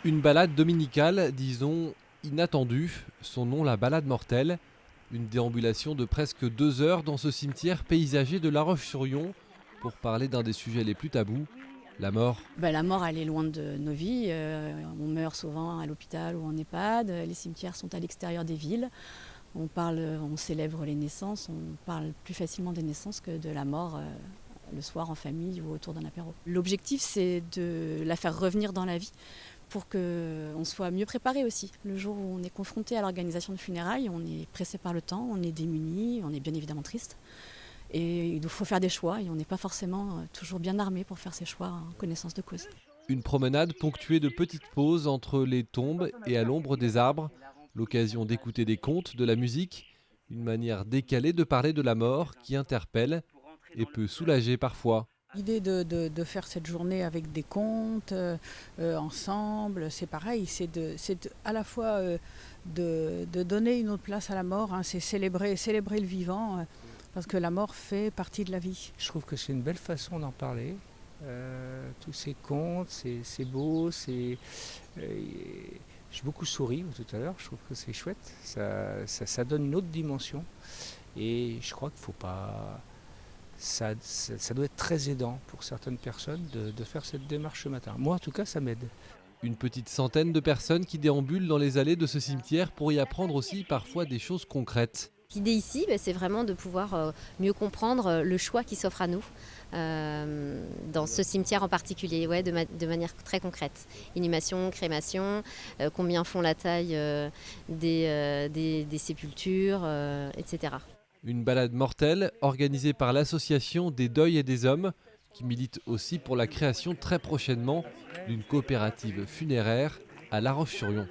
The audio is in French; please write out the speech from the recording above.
Une balade dominicale, disons inattendue, son nom la balade mortelle, une déambulation de presque 2 heures dans ce cimetière paysager de La Roche-sur-Yon pour parler d'un des sujets les plus tabous, la mort. La mort, elle est loin de nos vies. On meurt souvent à l'hôpital ou en EHPAD. Les cimetières sont à l'extérieur des villes. On célèbre les naissances. On parle plus facilement des naissances que de la mort le soir en famille ou autour d'un apéro. L'objectif, c'est de la faire revenir dans la vie pour qu'on soit mieux préparé aussi. Le jour où on est confronté à l'organisation de funérailles, on est pressé par le temps, on est démuni, on est bien évidemment triste. Et il nous faut faire des choix et on n'est pas forcément toujours bien armé pour faire ces choix en connaissance de cause. Une promenade ponctuée de petites pauses entre les tombes et à l'ombre des arbres, l'occasion d'écouter des contes, de la musique, une manière décalée de parler de la mort qui interpelle et peut soulager parfois. L'idée de faire cette journée avec des contes ensemble, c'est pareil, à la fois de donner une autre place à la mort, hein, c'est célébrer le vivant, parce que la mort fait partie de la vie. Je trouve que c'est une belle façon d'en parler. Tous ces contes, c'est beau, j'ai beaucoup souri tout à l'heure, je trouve que c'est chouette, ça donne une autre dimension et je crois qu'il faut pas... Ça doit être très aidant pour certaines personnes de faire cette démarche ce matin. Moi en tout cas ça m'aide. Une petite centaine de personnes qui déambulent dans les allées de ce cimetière pour y apprendre aussi parfois des choses concrètes. L'idée ici, c'est vraiment de pouvoir mieux comprendre le choix qui s'offre à nous dans ce cimetière en particulier, de manière très concrète. Inhumation, crémation, combien font la taille des sépultures, etc. Une balade mortelle organisée par l'association des Deuils et des Hommes qui milite aussi pour la création très prochainement d'une coopérative funéraire à La Roche-sur-Yon.